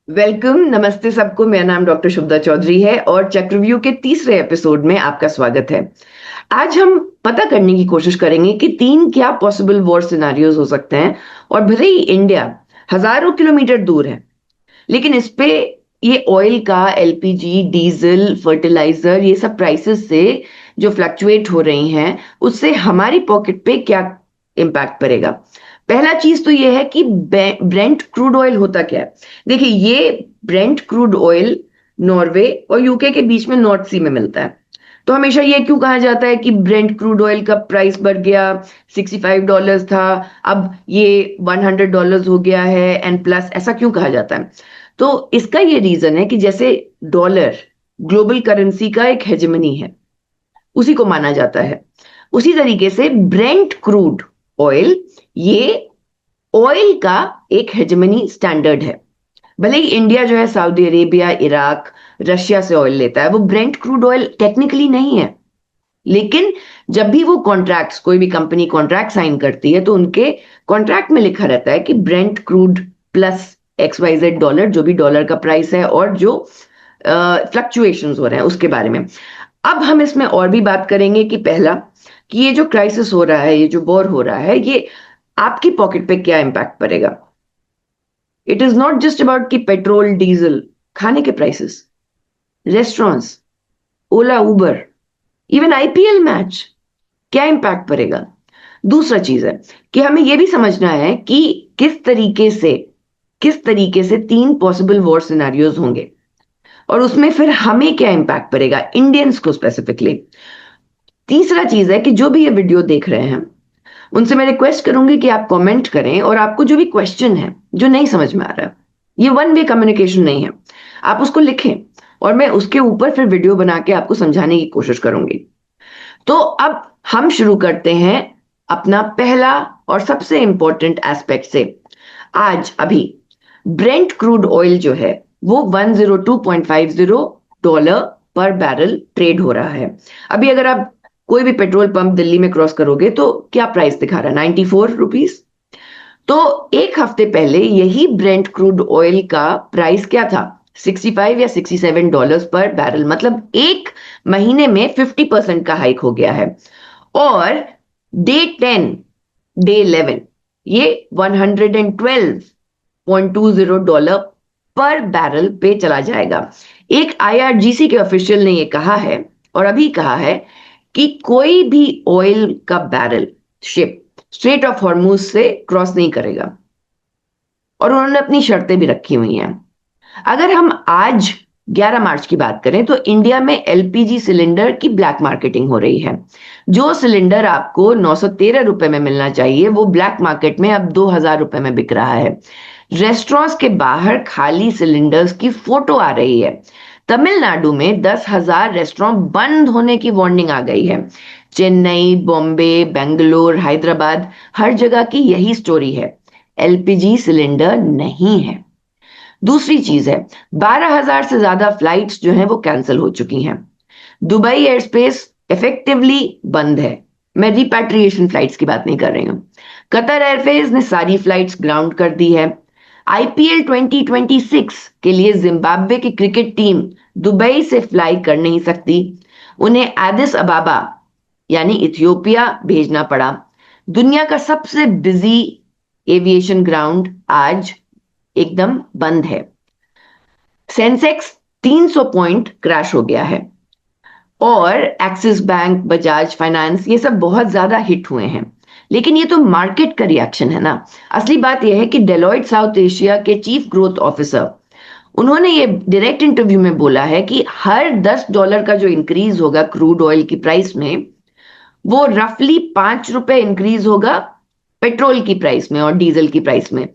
Welcome, नमस्ते सबको। मेरा नाम डॉक्टर शुभदा चौधरी है और चक्रव्यूह के तीसरे एपिसोड में आपका स्वागत है। आज हम पता करने की कोशिश करेंगे कि तीन क्या पॉसिबल वॉर सिनारियोज हो सकते हैं। और भले ही इंडिया हजारों किलोमीटर दूर है, लेकिन इस पे ये ऑयल का, एलपीजी, डीजल, फर्टिलाइजर, ये सब प्राइसेस से जो फ्लक्चुएट हो रही हैं, उससे हमारी पॉकेट पे क्या इम्पैक्ट पड़ेगा। पहला चीज तो ये है कि ब्रेंट क्रूड ऑयल होता क्या है। देखिए, ये ब्रेंट क्रूड ऑयल नॉर्वे और यूके के बीच में नॉर्थ सी में मिलता है। तो हमेशा ये क्यों कहा जाता है कि ब्रेंट क्रूड ऑयल का प्राइस बढ़ गया, $65 था, अब ये $100 हो गया है एंड प्लस, ऐसा क्यों कहा जाता है? तो इसका ये रीजन है कि जैसे डॉलर ग्लोबल करेंसी का एक हेजेमनी है, उसी को माना जाता है। उसी तरीके से ब्रेंट क्रूड ऑयल, ये ऑयल का एक हेजेमनी स्टैंडर्ड है। भले ही इंडिया जो है सऊदी अरेबिया, इराक, रशिया से ऑयल लेता है, वो ब्रेंट क्रूड ऑयल टेक्निकली नहीं है। लेकिन जब भी वो कॉन्ट्रैक्ट्स, कोई भी कंपनी कॉन्ट्रैक्ट साइन करती है, तो उनके कॉन्ट्रैक्ट में लिखा रहता है कि Brent crude plus XYZ dollar, जो भी डॉलर का प्राइस है और जो फ्लक्चुएशंस हो रहे हैं उसके बारे में। अब हम इसमें और भी बात करेंगे कि पहला, कि ये जो क्राइसिस हो रहा है, ये जो वॉर हो रहा है, ये आपकी पॉकेट पे क्या इंपैक्ट पड़ेगा। It is not just about कि पेट्रोल, डीजल, खाने के प्राइसेस, रेस्टोरेंट्स, ओला, उबर, इवन आईपीएल मैच, क्या इंपैक्ट पड़ेगा। दूसरा चीज है कि हमें यह भी समझना है कि किस तरीके से तीन पॉसिबल वॉर सिनेरियोज होंगे और उसमें फिर हमें क्या इंपैक्ट पड़ेगा, इंडियंस को स्पेसिफिकली। तीसरा चीज है कि जो भी ये वीडियो देख रहे हैं, उनसे मैं रिक्वेस्ट करूंगी कि आप कमेंट करें और आपको जो भी क्वेश्चन है, जो नहीं समझ में आ रहा है, ये वन वे कम्युनिकेशन नहीं है, आप उसको लिखें और मैं उसके ऊपर फिर वीडियो बना के आपको समझाने की कोशिश करूंगी। तो अब हम शुरू करते हैं अपना पहला और सबसे इंपॉर्टेंट एस्पेक्ट से। आज अभी ब्रेंट क्रूड ऑयल जो है वो $102.50 पर बैरल ट्रेड हो रहा है। अभी अगर आप कोई भी पेट्रोल पंप दिल्ली में क्रॉस करोगे तो क्या प्राइस दिखा रहा है? ₹94। तो एक हफ्ते पहले यही ब्रेंट क्रूड ऑयल का प्राइस क्या था? 65 या $67 पर बैरल। मतलब एक महीने में 50% का हाइक हो गया है। और डे 10, डे 11, ये $112.20 पर बैरल पे चला जाएगा। एक IRGC के ऑफिशियल ने ये कहा है और अभी कहा है कि कोई भी ऑयल का barrel ship straight of Hormuz से क्रॉस नहीं करेगा। और उन्होंने अपनी शर्तें भी रखी हुई हैं। अगर हम आज 11 मार्च की बात करें तो इंडिया में एलपीजी सिलेंडर की ब्लैक मार्केटिंग हो रही है। जो सिलेंडर आपको ₹913 में मिलना चाहिए, वो ब्लैक मार्केट में अब ₹2000 में बिक रहा है। रेस्टोरेंट्स के बाहर खाली सिलेंडर्स की फोटो आ रही है। तमिलनाडु में 10,000 रेस्टोरेंट बंद होने की वार्निंग आ गई है। चेन्नई, बॉम्बे, बेंगलोर, हैदराबाद, हर जगह की यही स्टोरी है, एलपीजी सिलेंडर नहीं है। दूसरी चीज है, 12,000 से ज्यादा फ्लाइट्स जो हैं वो कैंसिल हो चुकी हैं। दुबई एयर स्पेस इफेक्टिवली बंद है। मैं रिपैट्रिएशन फ्लाइट्स की बात नहीं कर रही हूं। कतर एयरवेज ने सारी फ्लाइट्स ग्राउंड कर दी है। आईपीएल 2026 के लिए जिम्बाब्वे की क्रिकेट टीम दुबई से फ्लाई कर नहीं सकती, उन्हें एडिस अबाबा यानी इथियोपिया भेजना पड़ा। दुनिया का सबसे बिजी एविएशन ग्राउंड आज एकदम बंद है। सेंसेक्स 300 पॉइंट क्रैश हो गया है और एक्सिस बैंक, बजाज फाइनेंस, ये सब बहुत ज्यादा हिट हुए हैं। लेकिन ये तो मार्केट का रिएक्शन है ना। असली बात यह है कि डेलॉयट साउथ एशिया के चीफ ग्रोथ ऑफिसर, उन्होंने ये डायरेक्ट इंटरव्यू में बोला है कि हर $10 का जो इंक्रीज होगा क्रूड ऑयल की प्राइस में, वो रफली ₹5 इंक्रीज होगा पेट्रोल की प्राइस में और डीजल की प्राइस में।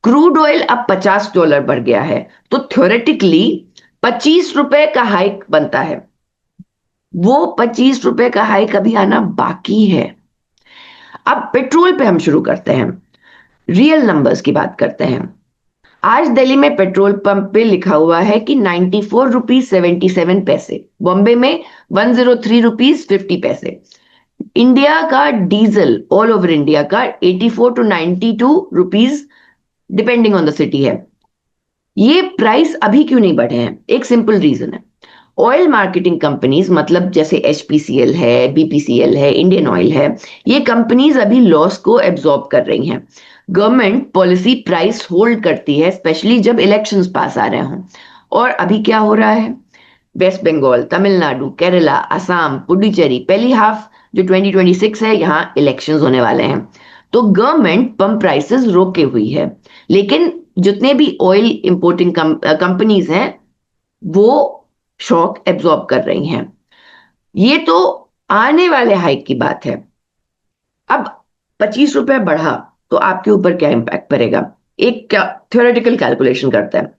क्रूड ऑयल अब $50 बढ़ गया है, तो थ्योरेटिकली ₹25 का हाइक बनता है। वो ₹25 का हाइक अभी आना बाकी है। अब पेट्रोल पे हम शुरू करते हैं, रियल नंबर्स की बात करते हैं। आज दिल्ली में पेट्रोल पंप पे लिखा हुआ है कि ₹94.77। बॉम्बे में ₹103.50। इंडिया का डीजल, ऑल ओवर इंडिया का, 84 to 92 rupees depending on the city है। ये प्राइस अभी क्यों नहीं बढ़े हैं? एक सिंपल रीजन है। ऑयल मार्केटिंग कंपनीज, मतलब जैसे एचपीसीएल है, बीपीसीएल है, इंडियन ऑयल है, ये कंपनीज अभी लॉस को एब्जॉर्ब कर रही हैं। गवर्नमेंट पॉलिसी प्राइस होल्ड करती है, स्पेशली जब इलेक्शंस पास आ रहे हों। और अभी क्या हो रहा है? वेस्ट बंगाल, तमिलनाडु, केरला, असम, पुडुचेरी, पहली हाफ जो 2026 है, यहाँ इलेक्शंस होने वाले हैं। तो गवर्नमेंट पंप प्राइसेस रोके हुई है, लेकिन जितने भी ऑयल इंपोर्टिंग कंपनीज हैं वो शॉक एब्जॉर्ब कर रही हैं। ये तो आने वाले हाइक की बात है। अब 25 रुपए बढ़ा तो आपके ऊपर क्या इंपैक्ट पड़ेगा? एक थ्योरेटिकल कैलकुलेशन करते हैं।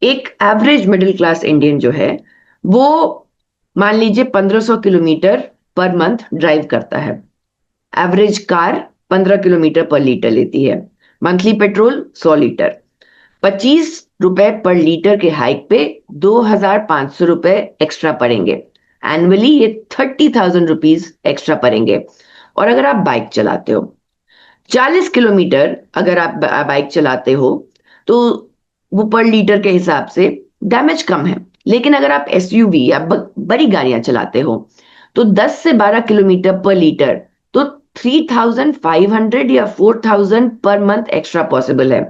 एक एवरेज मिडिल क्लास इंडियन जो है वो, मान लीजिए 1500 किलोमीटर पर मंथ ड्राइव करता है। एवरेज कार 15 किलोमीटर पर लीटर लेती है। Monthly petrol 100 litre. 25 रुपए पर लीटर के हाइक पे 2500 रुपए एक्स्ट्रा पड़ेंगे। एनुअली ये 30,000 रुपीज एक्स्ट्रा पड़ेंगे। और अगर आप बाइक चलाते हो, 40 किलोमीटर अगर आप बाइक चलाते हो, तो वो पर लीटर के हिसाब से डैमेज कम है। लेकिन अगर आप एसयूवी या बड़ी गाड़ियां चलाते हो, तो 10 से 12 किलोमीटर पर लीटर, तो 3,500 या 4,000 पर मंथ एक्स्ट्रा पॉसिबल है।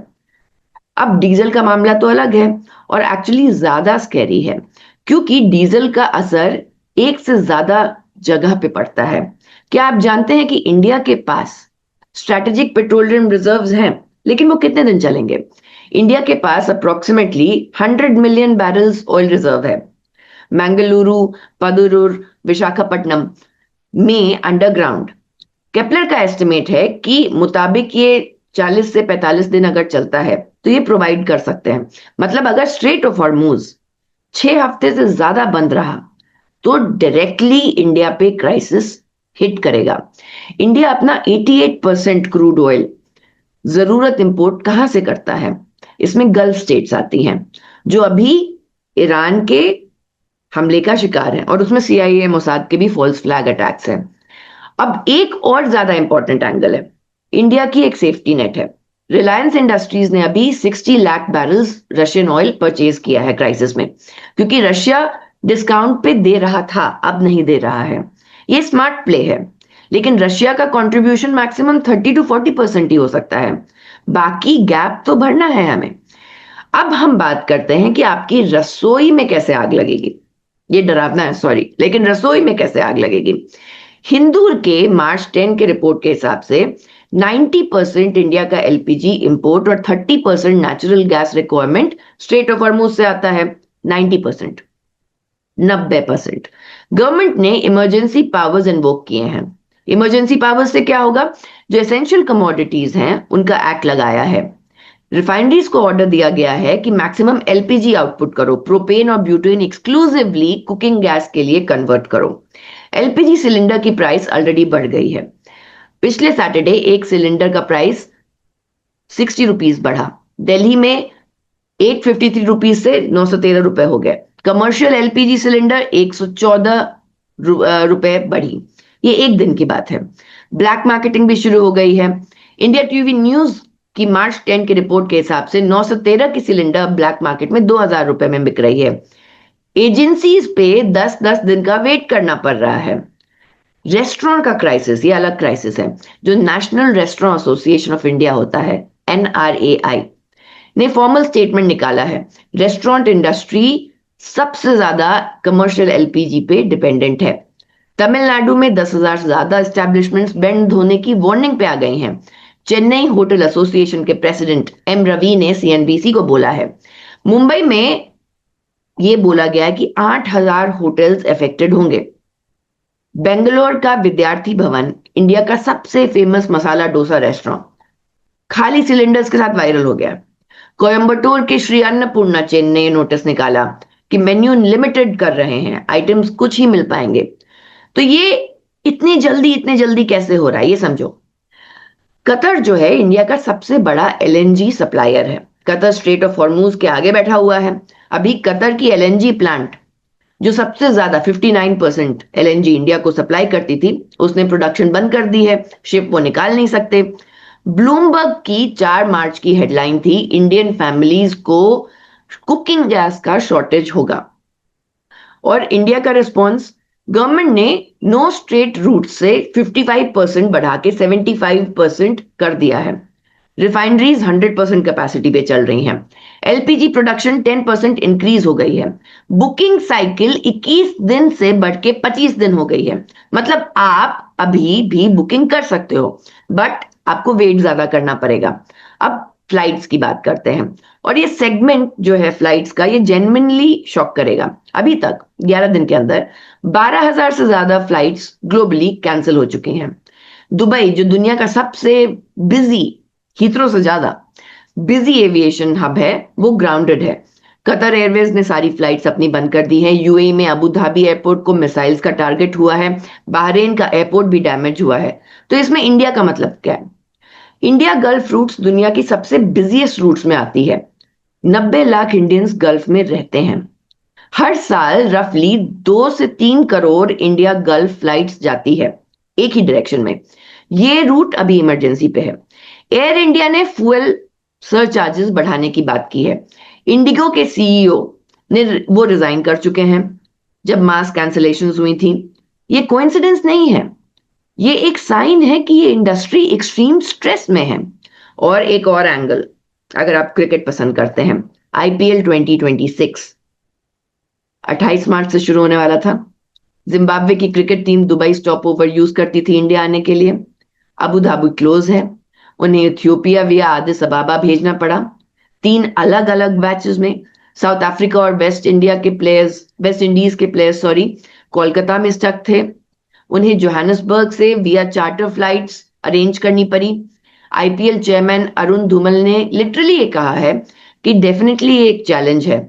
अब डीजल का मामला तो अलग है और एक्चुअली ज्यादा स्कैरी है, क्योंकि डीजल का असर एक से ज्यादा जगह पे पड़ता है। क्या आप जानते हैं कि इंडिया के पास स्ट्रेटेजिक पेट्रोलियम रिजर्व्स हैं, लेकिन वो कितने दिन चलेंगे? इंडिया के पास approximately 100 million barrels oil reserve है। मैंगलुरु, पदुरुर, विशाखापट्टनम में अंडरग्राउंड। केपलर का एस्टिमेट है कि मुताबिक ये 40 से 45 दिन अगर चलता है तो ये प्रोवाइड कर सकते हैं। मतलब अगर स्ट्रेट ऑफ हॉर्मूज 6 हफ्ते से ज्यादा बंद रहा तो डायरेक्टली इंडिया पे क्राइसिस हिट करेगा। इंडिया अपना 88% क्रूड ऑयल जरूरत इंपोर्ट कहां से करता है? इसमें गल्फ स्टेट्स आती हैं, जो अभी ईरान के हमले का शिकार है, और उसमें सीआईए, मोसाद के भी फॉल्स फ्लैग अटैक्स हैं। अब एक और ज्यादा इंपॉर्टेंट एंगल है, इंडिया की एक सेफ्टी नेट है। रिलायंस इंडस्ट्रीज ने अभी 60 lakh barrels Russian oil purchase किया है क्राइसिस में, क्योंकि रशिया डिस्काउंट पे दे रहा था, अब नहीं दे रहा है। ये स्मार्ट प्ले है, लेकिन रशिया का कंट्रीब्यूशन मैक्सिमम 30 to 40% ही हो सकता है। बाकी गैप तो भरना है हमें। अब हम बात करते हैं कि आपकी रसोई में कैसे आग लगेगी। ये डरावना है, सॉरी, लेकिन रसोई में कैसे आग लगेगी? हिंदूर के मार्च 10 के रिपोर्ट के हिसाब से 90% इंडिया का एलपीजी इंपोर्ट और 30% natural gas requirement straight of Hormuz से आता है। 90%, 90%। गवर्नमेंट ने इमरजेंसी पावर्स इन्वोक किए हैं। इमरजेंसी पावर्स से क्या होगा? जो एसेंशियल कमोडिटीज हैं उनका एक्ट लगाया है। रिफाइनरीज को ऑर्डर दिया गया है कि मैक्सिमम एलपीजी आउटपुट करो, प्रोपेन और ब्यूटेन एक्सक्लूसिवली कुकिंग गैस के लिए कन्वर्ट करो। एलपीजी सिलेंडर की प्राइस ऑलरेडी बढ़ गई है। पिछले सैटरडे एक सिलेंडर का प्राइस 60 रुपीज बढ़ा। दिल्ली में 853 रुपीज से 913 रुपए हो गए। कमर्शियल एलपीजी सिलेंडर 114 रुपए बढ़ी। ये एक दिन की बात है। ब्लैक मार्केटिंग भी शुरू हो गई है। इंडिया टीवी न्यूज की मार्च 10 की रिपोर्ट के हिसाब से 913 की सिलेंडर ब्लैक मार्केट में 2,000 रुपए में बिक रही है। एजेंसीज पे 10-10 दिन का वेट करना पड़ रहा है। रेस्टोरेंट का क्राइसिस, ये अलग क्राइसिस है। जो national restaurant association of India होता है, NRAI, ने फॉर्मल स्टेटमेंट निकाला है। रेस्टोरेंट इंडस्ट्री सबसे ज्यादा कमर्शियल एलपीजी पे डिपेंडेंट है। तमिलनाडु में 10,000 से ज्यादा एस्टेब्लिशमेंट्स बंद होने की वार्निंग पे आ गई हैं। चेन्नई होटल एसोसिएशन के प्रेसिडेंट M रवि ने CNBC को बोला है। मुंबई में ये बोला गया है कि 8,000 होटल्स अफेक्टेड होंगे। बेंगलोर का विद्यार्थी भवन, इंडिया का सबसे फेमस मसाला डोसा रेस्टोरेंट, खाली सिलेंडर्स के साथ वायरल हो गया। कोयंबटूर के श्री अन्नपूर्णा चेन ने नोटिस निकाला कि मेन्यू लिमिटेड कर रहे हैं, आइटम्स कुछ ही मिल पाएंगे। तो ये इतनी जल्दी कैसे हो रहा है, ये समझो। कतर जो है इंडिया का सबसे बड़ा LNG सप्लायर है। कतर स्ट्रेट ऑफ हॉर्मूज के आगे बैठा हुआ है। अभी कतर की LNG प्लांट, जो सबसे ज्यादा 59% LNG इंडिया को सप्लाई करती थी, उसने प्रोडक्शन बंद कर दी है। शिप वो निकाल नहीं सकते। ब्लूमबर्ग की 4 मार्च की हेडलाइन थी, इंडियन फैमिलीज को कुकिंग गैस का शॉर्टेज होगा। और इंडिया का रिस्पॉन्स, गवर्नमेंट ने नो स्ट्रेट रूट से 55% बढ़ा के 75% कर दिया है। रिफाइनरीज 100% कैपेसिटी पे चल रही हैं। एलपीजी प्रोडक्शन 10% इंक्रीज हो गई है। बुकिंग साइकिल 21 दिन से बढ़ के 25 दिन हो गई है। मतलब आप अभी भी बुकिंग कर सकते हो, बट आपको वेट ज्यादा करना पड़ेगा। अब फ्लाइट्स की बात करते हैं, और ये सेगमेंट जो है फ्लाइट्स का, ये जेन्युइनली शॉक करेगा। अभी तक 11 दिन के अंदर 12,000 से ज्यादा फ्लाइट्स ग्लोबली कैंसिल हो चुकी हैं। दुबई, जो दुनिया का सबसे बिजी, हीथ्रो से ज्यादा बिजी एविएशन हब है, वो ग्राउंडेड है। कतर एयरवेज ने सारी फ्लाइट्स अपनी बंद कर दी है। यूएई में अबू धाबी एयरपोर्ट को मिसाइल्स का टारगेट हुआ है। बहरीन का एयरपोर्ट भी डैमेज हुआ है। तो इसमें इंडिया का मतलब क्या है? इंडिया गल्फ रूट्स दुनिया की सबसे बिजिएस्ट रूट्स में आती है। 90 लाख इंडियंस गल्फ में रहते हैं। हर साल रफली 2 से 3 करोड़ इंडिया गल्फ फ्लाइट्स जाती है एक ही डायरेक्शन में। ये रूट अभी इमरजेंसी पे है। एयर इंडिया ने फ्यूल सरचार्जेस बढ़ाने की बात की है। इंडिगो के सीईओ ने वो रिजाइन कर चुके हैं जब मास कैंसिलेशंस हुई थी। ये कोइंसिडेंस नहीं है, ये एक साइन है कि ये इंडस्ट्री एक्सट्रीम स्ट्रेस में है। और एक और एंगल, अगर आप क्रिकेट पसंद करते हैं, आईपीएल 2026 28 मार्च से शुरू होने वाला था। जिम्बाब्वे की cricket team Dubai stop over use करती थी इंडिया आने के लिए। अबू धाबी क्लोज है, उन्हें इथियोपिया विया आदिस अबाबा भेजना पड़ा। 3 अलग अलग बैचेस में साउथ अफ्रीका और वेस्ट इंडीज के प्लेयर्स कोलकाता में स्टक थे। उन्हें जोहानिसबर्ग से विया चार्टर फ्लाइट्स अरेंज करनी पड़ी। आईपीएल चेयरमैन अरुण धूमल ने लिटरली ये कहा है कि डेफिनेटली एक चैलेंज है।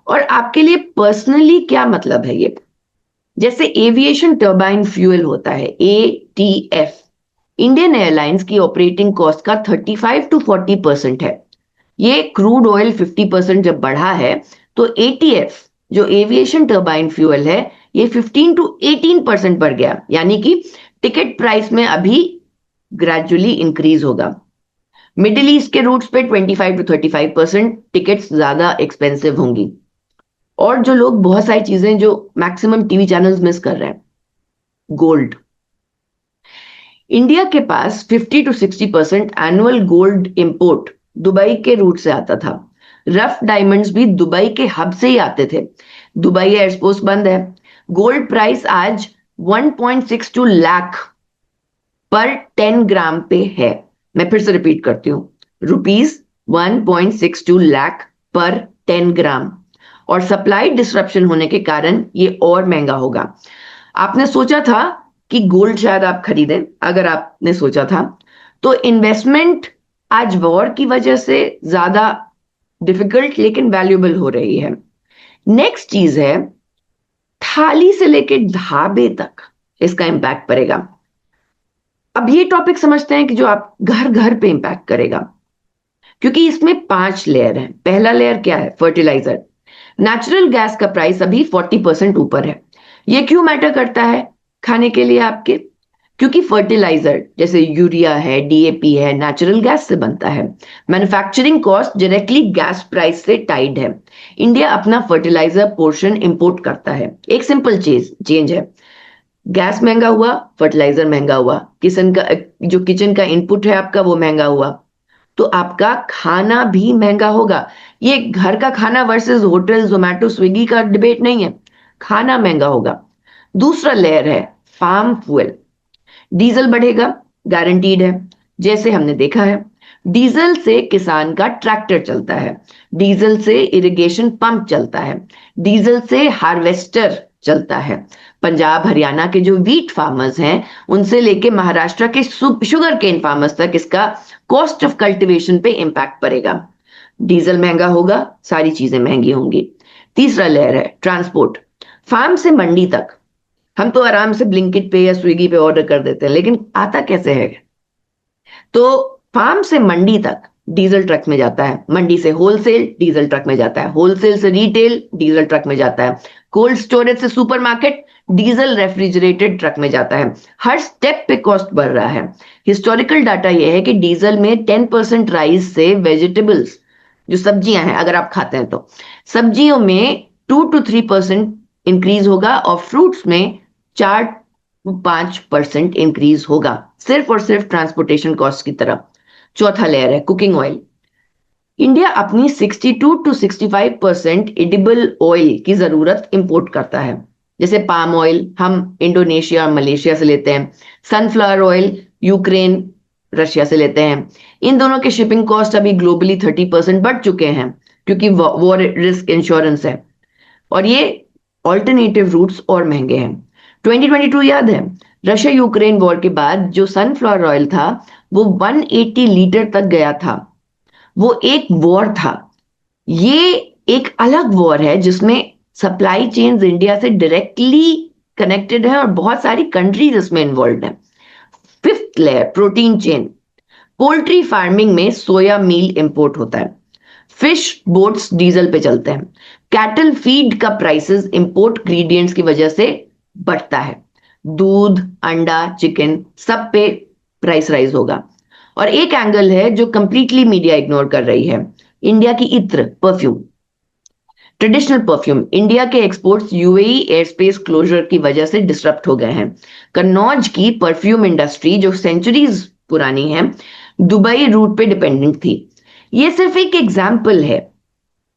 और आपके लिए पर्सनली क्या मतलब है ये? जैसे एविएशन टर्बाइन फ्यूल होता है, एटीएफ, इंडियन एयरलाइंस की ऑपरेटिंग कॉस्ट का 35 टू 40% है। ये क्रूड ऑयल 50% जब बढ़ा है, तो एटीएफ जो एविएशन टर्बाइन फ्यूल है, ये 15 टू 18% बढ़ गया। यानी कि टिकट प्राइस में अभी ग्रेजुअली इंक्रीज होगा। मिडिल ईस्ट के रूट्स पे 25 टू 35% टिकट्स ज्यादा एक्सपेंसिव होंगी। और जो लोग, बहुत सारी चीजें जो मैक्सिमम टीवी चैनल्स मिस कर रहे हैं, गोल्ड। इंडिया के पास 50 to 60% annual gold import Dubai के रूट से आता था। रफ डायमंड्स भी दुबई के हब से ही आते थे। दुबई एयरपोर्ट बंद है। गोल्ड प्राइस आज 1.62 लाख पर 10 ग्राम पे है। मैं फिर से रिपीट करती हूँ, रुपीज 1.62 लाख पर 10 ग्राम। और सप्लाई डिसरप्शन होने के कारण ये और महंगा होगा। आपने सोचा था कि गोल्ड शायद आप खरीदें, अगर आपने सोचा था तो इन्वेस्टमेंट आज वॉर की वजह से ज्यादा डिफिकल्ट लेकिन वैल्यूएबल हो रही है। नेक्स्ट चीज है, थाली से लेके ढाबे तक इसका इंपैक्ट पड़ेगा। अब ये टॉपिक समझते हैं कि जो आप घर घर पे इंपैक्ट करेगा, क्योंकि इसमें 5 लेयर हैं। पहला लेयर क्या है? फर्टिलाइजर। नेचुरल गैस का प्राइस अभी 40% ऊपर है। ये क्यों मैटर करता है खाने के लिए आपके? क्योंकि फर्टिलाइजर जैसे यूरिया है, डीएपी है, नेचुरल गैस से बनता है। Manufacturing cost directly gas price से टाइड है। इंडिया अपना फर्टिलाइजर पोर्शन इंपोर्ट करता है। एक सिंपल चेंज है, गैस महंगा हुआ, फर्टिलाइजर महंगा हुआ, किचन का इनपुट है आपका, वो महंगा हुआ, तो आपका खाना भी महंगा होगा। ये घर का खाना वर्सेस होटल, जोमेटो, स्विगी का डिबेट नहीं है, खाना महंगा होगा। दूसरा लेयर है फार्म फ्यूल। डीजल बढ़ेगा, गारंटीड है। जैसे हमने देखा है, डीजल से किसान का ट्रैक्टर चलता है, डीजल से इरिगेशन पंप चलता है, डीजल से हार्वेस्टर चलता है। पंजाब हरियाणा के जो वीट फार्मर्स हैं, उनसे लेके महाराष्ट्र के शुगर केन फार्मर्स तक इसका कॉस्ट ऑफ कल्टीवेशन पे इंपैक्ट पड़ेगा। डीजल महंगा होगा, सारी चीजें महंगी होंगी। तीसरा लेयर है ट्रांसपोर्ट। फार्म से मंडी तक हम तो आराम से ब्लिंकिट पे या स्विगी पे ऑर्डर कर देते हैं, लेकिन आता कैसे है? तो फार्म से मंडी तक डीजल ट्रक में जाता है, मंडी से होलसेल डीजल ट्रक में जाता है, होलसेल से रिटेल डीजल ट्रक में जाता है, कोल्ड स्टोरेज से सुपरमार्केट डीजल रेफ्रिजरेटेड ट्रक में जाता है। हर स्टेप पे कॉस्ट बढ़ रहा है। हिस्टोरिकल डाटा यह है कि डीजल में 10% राइज से वेजिटेबल्स जो सब्जियां हैं, अगर आप खाते हैं तो सब्जियों में 2 to 3% इंक्रीज होगा और फ्रूट्स में 4 to 5% इंक्रीज होगा, सिर्फ और सिर्फ ट्रांसपोर्टेशन कॉस्ट की तरफ। चौथा लेयर है कुकिंग ऑयल। इंडिया अपनी 62 to 65% एडिबल ऑयल की जरूरत इंपोर्ट करता है। जैसे पाम ऑयल हम इंडोनेशिया और मलेशिया से लेते हैं, सनफ्लावर ऑयल यूक्रेन रशिया से लेते हैं। इन दोनों के शिपिंग कॉस्ट अभी ग्लोबली 30% बढ़ चुके हैं, क्योंकि वॉर रिस्क इंश्योरेंस है और ये ऑल्टरनेटिव रूट्स और महंगे हैं। 2022 याद है, रशिया यूक्रेन वॉर के बाद जो सनफ्लावर ऑयल था वो 180 लीटर तक गया था। वो एक वॉर था। ये एक अलग वॉर है जिसमें सप्लाई चेन्स इंडिया से डायरेक्टली कनेक्टेड है और बहुत सारी कंट्रीज इसमें इन्वॉल्व है। Fifth layer protein chain. Poultry farming में सोया मील इंपोर्ट होता है, फिश बोट्स डीजल पे चलते हैं, कैटल फीड का प्राइसेस इंपोर्ट इंग्रेडिएंट्स की वजह से बढ़ता है, दूध अंडा चिकन सब पे प्राइस राइज होगा। और एक एंगल है जो कंप्लीटली मीडिया इग्नोर कर रही है, इंडिया की इत्र परफ्यूम, ट्रेडिशनल परफ्यूम। इंडिया के exports UAE air space closure की वजह से डिसरप्ट हो गए हैं। कन्नौज की परफ्यूम इंडस्ट्री जो सेंचुरीज पुरानी है, दुबई रूट पे डिपेंडेंट थी। ये सिर्फ एक एग्जाम्पल है।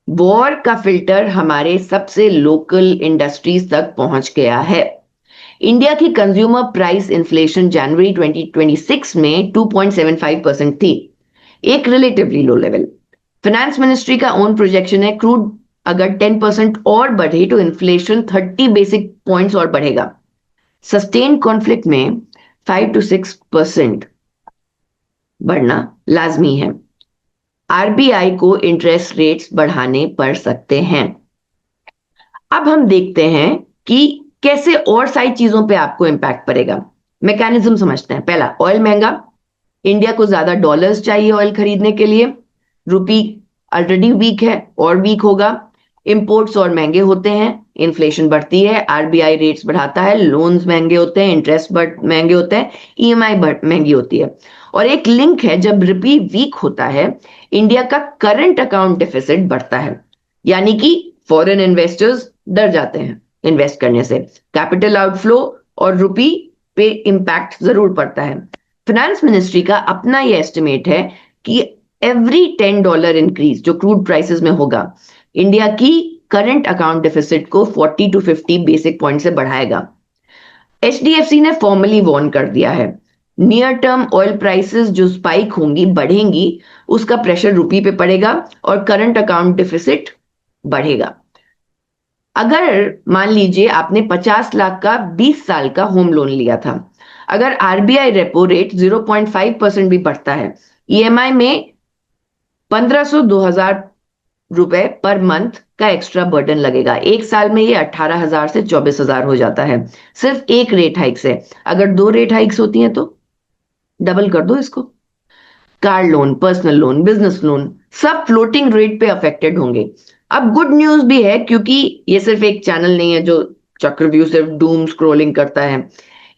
वॉर का फिल्टर हमारे सबसे लोकल इंडस्ट्रीज तक पहुंच गया है। इंडिया की कंज्यूमर प्राइस इन्फ्लेशन जनवरी 2026 में 2.75% थी, एक relatively low level. Finance ministry का ओन प्रोजेक्शन है क्रूड अगर 10% और बढ़े तो इन्फ्लेशन 30 बेसिक पॉइंट्स और बढ़ेगा। सस्टेन कॉन्फ्लिक्ट में 5 to 6% बढ़ना लाजमी है। आरबीआई को इंटरेस्ट रेट्स बढ़ाने पड़ सकते हैं। अब हम देखते हैं कि कैसे और सारी चीजों पे आपको इंपैक्ट पड़ेगा। मैकेनिज्म समझते हैं। पहला, ऑयल महंगा, इंडिया को ज्यादा डॉलर्स चाहिए ऑयल खरीदने के लिए, रुपी ऑलरेडी वीक है और वीक होगा, इंपोर्ट्स और महंगे होते हैं, इन्फ्लेशन बढ़ती है, आरबीआई रेट्स बढ़ाता है, लोन्स महंगे होते हैं, इंटरेस्ट महंगे होते हैं, ईएमआई महंगी होती है। और एक लिंक है, जब रुपी वीक होता है इंडिया का करंट अकाउंट डेफिसिट बढ़ता है, यानी कि फॉरेन इन्वेस्टर्स डर जाते हैं इन्वेस्ट करने से, कैपिटल आउटफ्लो और रुपी पे इंपैक्ट जरूर पड़ता है। फाइनेंस मिनिस्ट्री का अपना ये एस्टिमेट है कि एवरी $10 इंक्रीज जो क्रूड प्राइसेस में होगा इंडिया की करंट अकाउंट डेफिसिट को 40 to 50 बेसिक पॉइंट से बढ़ाएगा। एचडीएफसी ने फॉर्मली वार्न कर दिया है, नियर टर्म ऑयल प्राइसेस जो स्पाइक होंगी बढ़ेंगी, उसका प्रेशर रुपी पे पड़ेगा और करंट अकाउंट डेफिसिट बढ़ेगा। अगर मान लीजिए आपने 50 लाख का 20 साल का होम लोन लिया था, अगर आरबीआई रेपो रेट 0.5% भी बढ़ता है, ईएमआई में 1500-2000 रुपए पर मंथ का एक्स्ट्रा बर्डन लगेगा। एक साल में ये 18,000 से 24,000 हो जाता है, सिर्फ एक रेट हाइक से। अगर 2 रेट हाइक्स होती हैं तो डबल कर दो इसको। Car loan, personal loan, business loan सब फ्लोटिंग रेट पे अफेक्टेड होंगे। अब गुड न्यूज भी है, क्योंकि ये सिर्फ एक चैनल नहीं है जो चक्रव्यूह सिर्फ डूम स्क्रोलिंग करता है।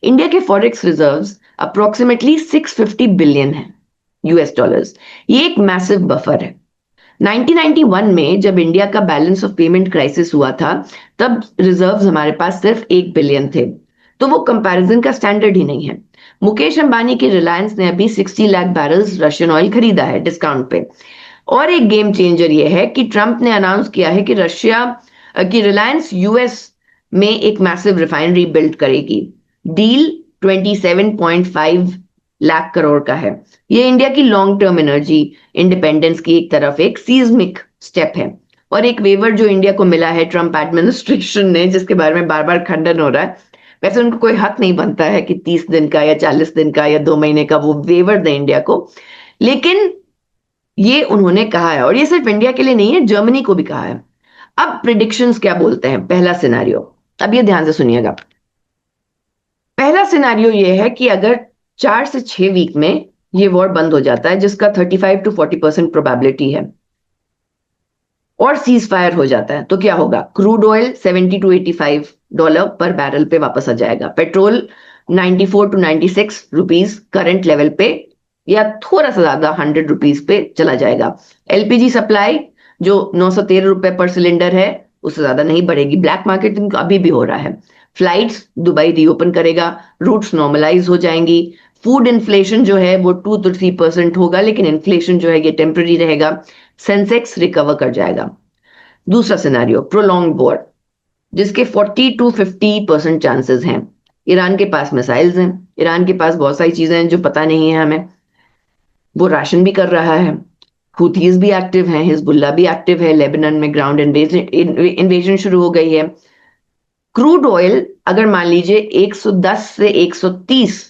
इंडिया के फॉरेक्स रिजर्व्स अप्रोक्सीमेटली 650 बिलियन है यूएस डॉलर्स। ये एक मैसिव बफर है। 1991 में जब इंडिया का बैलेंस ऑफ पेमेंट क्राइसिस हुआ था, तब रिजर्व्स हमारे पास सिर्फ 1 बिलियन थे, तो वो कंपैरिजन का स्टैंडर्ड ही नहीं है। मुकेश अंबानी की रिलायंस ने अभी 60 लाख बैरल्स रशियन ऑयल खरीदा है डिस्काउंट पे। और एक गेम चेंजर ये है कि ट्रंप ने अनाउंस किया है कि रिलायंस यूएस में एक मैसिव रिफाइनरी बिल्ड करेगी। डील 27.5 लाख करोड़ का है। ये इंडिया की लॉन्ग टर्म एनर्जी इंडिपेंडेंस की एक तरफ एक सीज्मिक स्टेप है। और एक वेवर जो इंडिया को मिला है ट्रंप एडमिनिस्ट्रेशन ने, जिसके बारे में बार बार खंडन हो रहा है, वैसे उनको कोई हक नहीं बनता है कि 30 दिन का या 40 दिन का या 2 महीने का वो वेवर दे इंडिया को, लेकिन ये उन्होंने कहा है। और ये सिर्फ इंडिया के लिए नहीं है, जर्मनी को भी कहा है। अब प्रिडिक्शंस क्या बोलते हैं। पहला सिनेरियो, अब ये ध्यान से सुनिएगा। पहला सिनेरियो ये है कि अगर 4 से 6 वीक में ये वॉर बंद हो जाता है, जिसका 35 to 40% प्रोबेबिलिटी है, और सीज फायर हो जाता है, तो क्या होगा। क्रूड ऑयल $70 to 85 पर बैरल पे वापस आ जाएगा। Petrol 94 to 96 rupees current level पे या थोड़ा सा ज्यादा 100 रुपीज पे चला जाएगा। एलपीजी सप्लाई जो 913 रुपए पर सिलेंडर है, उससे ज्यादा नहीं बढ़ेगी। ब्लैक मार्केटिंग अभी भी हो रहा है। फ्लाइट्स दुबई रीओपन करेगा, रूट्स नॉर्मलाइज हो जाएंगी। फूड इन्फ्लेशन जो है वो 2 to 3% होगा, लेकिन इन्फ्लेशन जो है ये टेम्पररी रहेगा। सेंसेक्स रिकवर कर जाएगा। दूसरा सिनेरियो, प्रोलॉन्ग वॉर, जिसके 40 to 50% चांसेस हैं। ईरान के पास मिसाइल्स हैं, ईरान के पास बहुत सारी चीजें हैं जो पता नहीं है हमें। वो राशन भी कर रहा है। हुथीज भी एक्टिव हैं, हिजबुल्ला भी एक्टिव है, लेबनान में ग्राउंड इन्वेजन शुरू हो गई है। क्रूड ऑयल अगर मान लीजिए 110 से 130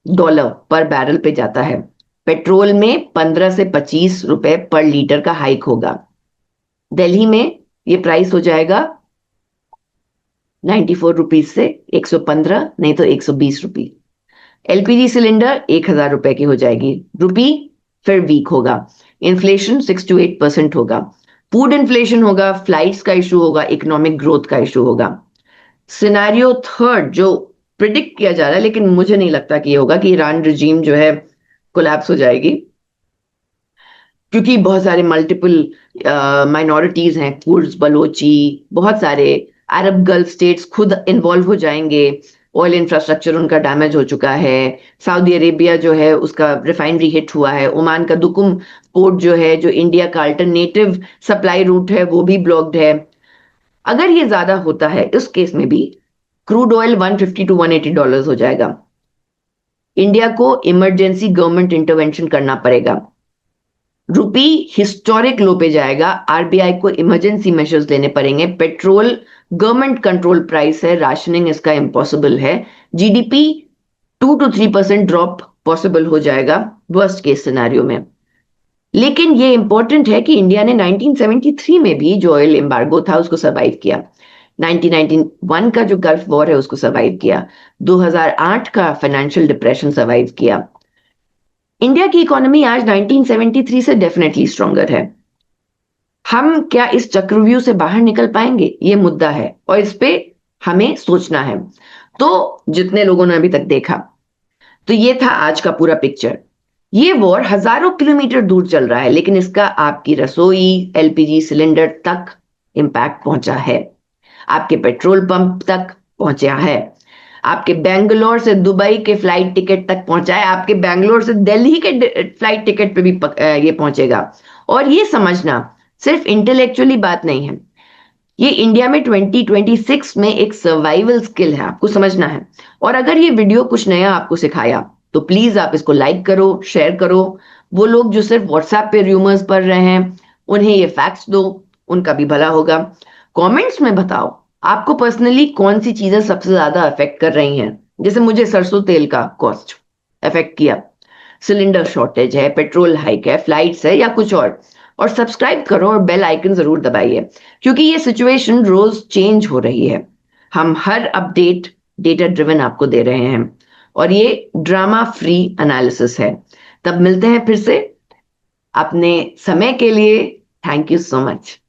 डॉलर पर बैरल पे जाता है, पेट्रोल में 15 से 25 रुपए पर लीटर का हाइक होगा। दिल्ली में ये प्राइस हो जाएगा 94 रुपीज से 115, नहीं तो 120 रुपी। एलपीजी सिलेंडर 1,000 रुपए की हो जाएगी। रुपी फिर वीक होगा। इन्फ्लेशन 6 to 8% होगा। फूड इन्फ्लेशन होगा, फ्लाइट्स का इशू होगा, इकोनॉमिक ग्रोथ का इशू होगा। सिनेरियो थर्ड जो प्रिडिक्ट किया जा रहा है, लेकिन मुझे नहीं लगता कि ये होगा, कि ईरान रिजीम जो है कोलैप्स हो जाएगी, क्योंकि बहुत सारे मल्टीपल माइनॉरिटीज हैं, कुर्द, बलोची, बहुत सारे अरब गल्फ स्टेट्स खुद इन्वॉल्व हो जाएंगे। ऑयल इंफ्रास्ट्रक्चर उनका डैमेज हो चुका है। सऊदी अरेबिया जो है उसका रिफाइनरी हिट हुआ है। ओमान का दुकुम पोर्ट जो है, जो इंडिया का अल्टरनेटिव सप्लाई रूट है, वो भी ब्लॉक्ड है। अगर ये ज्यादा होता है, इस केस में भी क्रूड ऑयल 150 to 180 डॉलर्स हो जाएगा। इंडिया को इमरजेंसी गवर्नमेंट इंटरवेंशन करना पड़ेगा। रुपी हिस्टोरिक लो पे जाएगा। आरबीआई को इमरजेंसी मेजर्स लेने पड़ेंगे। पेट्रोल गवर्नमेंट कंट्रोल प्राइस है, राशनिंग इसका इम्पॉसिबल है। जीडीपी 2 to 3% ड्रॉप पॉसिबल हो जाएगा वर्स्ट केस सिनेरियो में। लेकिन ये इंपॉर्टेंट है कि इंडिया ने 1973 में भी जो ऑयल एम्बार्गो था उसको सर्वाइव किया। 1991 का जो गल्फ वॉर है उसको सर्वाइव किया। 2008 का फाइनेंशियल डिप्रेशन सर्वाइव किया। इंडिया की इकोनॉमी आज 1973 से डेफिनेटली स्ट्रॉन्गर है। हम क्या इस चक्रव्यूह से बाहर निकल पाएंगे, ये मुद्दा है, और इस पे हमें सोचना है। तो जितने लोगों ने अभी तक देखा, तो ये था आज का पूरा पिक्चर। ये वॉर हजारों किलोमीटर दूर चल रहा है, लेकिन इसका आपकी रसोई, एलपीजी सिलेंडर तक इंपैक्ट पहुंचा है। आपके पेट्रोल पंप तक पहुंचा है। आपके बेंगलोर से दुबई के फ्लाइट टिकट तक पहुंचा है। आपके बेंगलोर से दिल्ली के फ्लाइट टिकट पे भी ये पहुंचेगा। और ये समझना सिर्फ इंटेलेक्चुअली बात नहीं है, ये इंडिया में 2026 में एक सर्वाइवल स्किल है, आपको समझना है। और अगर ये वीडियो कुछ नया आपको सिखाया, तो प्लीज आप इसको लाइक करो, शेयर करो। वो लोग जो सिर्फ व्हाट्सएप पे रूमर्स पढ़ रहे हैं, उन्हें ये फैक्ट्स दो, उनका भी भला होगा। कमेंट्स में बताओ आपको पर्सनली कौन सी चीजें सबसे ज्यादा अफेक्ट कर रही हैं। जैसे मुझे सरसों तेल का कॉस्ट अफेक्ट किया, सिलेंडर शॉर्टेज है, पेट्रोल हाइक है, फ्लाइट्स है, या कुछ और सब्सक्राइब करो और बेल आइकन जरूर दबाइए, क्योंकि ये सिचुएशन रोज चेंज हो रही है। हम हर अपडेट डेटा ड्रिवन आपको दे रहे हैं, और ये ड्रामा फ्री एनालिसिस है। तब मिलते हैं फिर से। अपने समय के लिए थैंक यू सो मच।